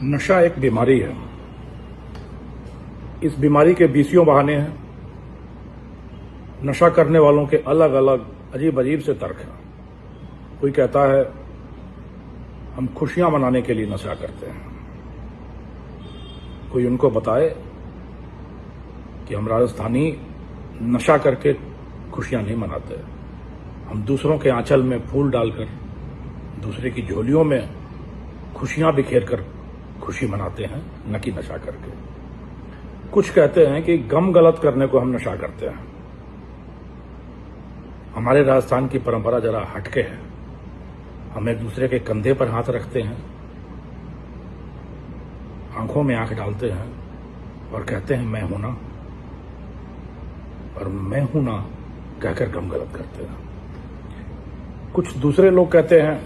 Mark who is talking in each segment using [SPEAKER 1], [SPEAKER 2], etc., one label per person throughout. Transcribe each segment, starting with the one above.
[SPEAKER 1] नशा एक बीमारी है। इस बीमारी के बीसियों बहाने हैं। नशा करने वालों के अलग अलग अजीब अजीब से तर्क हैं। कोई कहता है हम खुशियां मनाने के लिए नशा करते हैं। कोई उनको बताए कि हम राजस्थानी नशा करके खुशियां नहीं मनाते, हम दूसरों के आंचल में फूल डालकर, दूसरे की झोलियों में खुशियां बिखेर कर खुशी मनाते हैं, न कि नशा करके। कुछ कहते हैं कि गम गलत करने को हम नशा करते हैं। हमारे राजस्थान की परंपरा जरा हटके है। हम एक दूसरे के कंधे पर हाथ रखते हैं, आंखों में आंख डालते हैं और कहते हैं मैं हूं ना, और मैं हूं ना कहकर गम गलत करते हैं। कुछ दूसरे लोग कहते हैं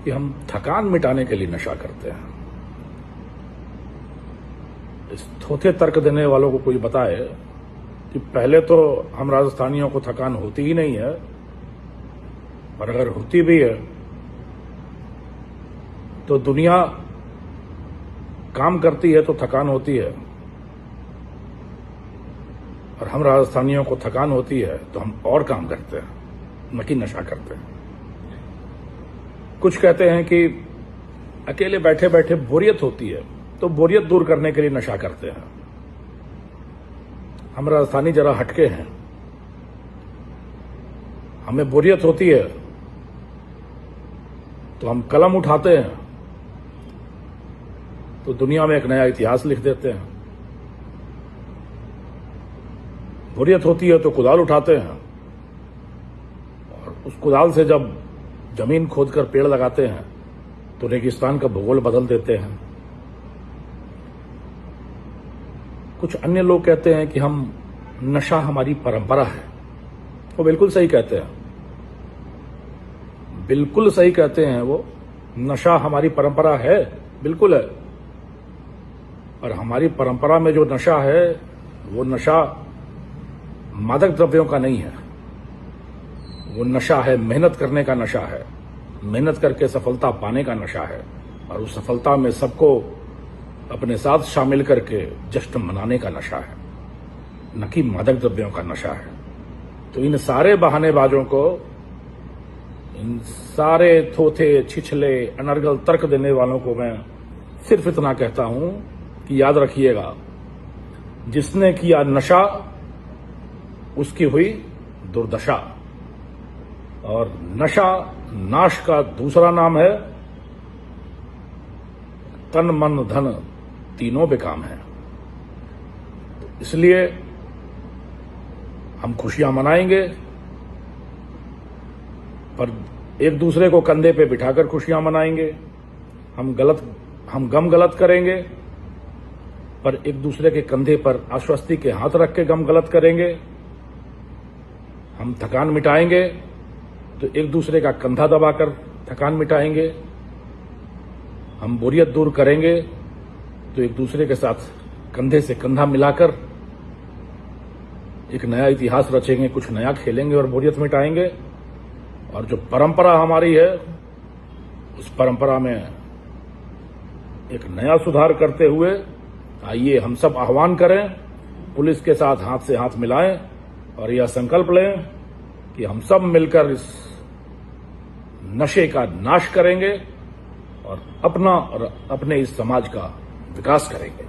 [SPEAKER 1] कि हम थकान मिटाने के लिए नशा करते हैं। इस थोथे तर्क देने वालों को कोई बताए कि पहले तो हम राजस्थानियों को थकान होती ही नहीं है, और अगर होती भी है तो दुनिया काम करती है तो थकान होती है, और हम राजस्थानियों को थकान होती है तो हम और काम करते हैं, न कि नशा करते हैं। कुछ कहते हैं कि अकेले बैठे बैठे बोरियत होती है तो बोरियत दूर करने के लिए नशा करते हैं। हम राजस्थानी जरा हटके हैं। हमें बोरियत होती है तो हम कलम उठाते हैं तो दुनिया में एक नया इतिहास लिख देते हैं। बोरियत होती है तो कुदाल उठाते हैं, और उस कुदाल से जब जमीन खोदकर पेड़ लगाते हैं तो रेगिस्तान का भूगोल बदल देते हैं। कुछ अन्य लोग कहते हैं कि हम नशा हमारी परंपरा है। वो बिल्कुल सही कहते हैं, बिल्कुल सही कहते हैं। वो नशा हमारी परंपरा है, बिल्कुल है। और हमारी परंपरा में जो नशा है वो नशा मादक द्रव्यों का नहीं है। वो नशा है, मेहनत करने का नशा है, मेहनत करके सफलता पाने का नशा है, और उस सफलता में सबको अपने साथ शामिल करके जश्न मनाने का नशा है, न कि मादक द्रव्यों का नशा है। तो इन सारे बहानेबाजों को, इन सारे थोथे छिछले अनर्गल तर्क देने वालों को मैं सिर्फ इतना कहता हूं कि याद रखिएगा, जिसने किया नशा उसकी हुई दुर्दशा। और नशा नाश का दूसरा नाम है। तन मन धन तीनों बेकाम है। इसलिए हम खुशियां मनाएंगे, पर एक दूसरे को कंधे पे बिठाकर खुशियां मनाएंगे। हम गम गलत करेंगे, पर एक दूसरे के कंधे पर आश्वस्ति के हाथ रख के गम गलत करेंगे। हम थकान मिटाएंगे तो एक दूसरे का कंधा दबाकर थकान मिटाएंगे। हम बोरियत दूर करेंगे तो एक दूसरे के साथ कंधे से कंधा मिलाकर एक नया इतिहास रचेंगे, कुछ नया खेलेंगे और बोरियत मिटाएंगे। और जो परंपरा हमारी है, उस परंपरा में एक नया सुधार करते हुए आइए हम सब आह्वान करें, पुलिस के साथ हाथ से हाथ मिलाएं और यह संकल्प लें कि हम सब मिलकर इस नशे का नाश करेंगे और अपना और अपने इस समाज का विकास करेंगे।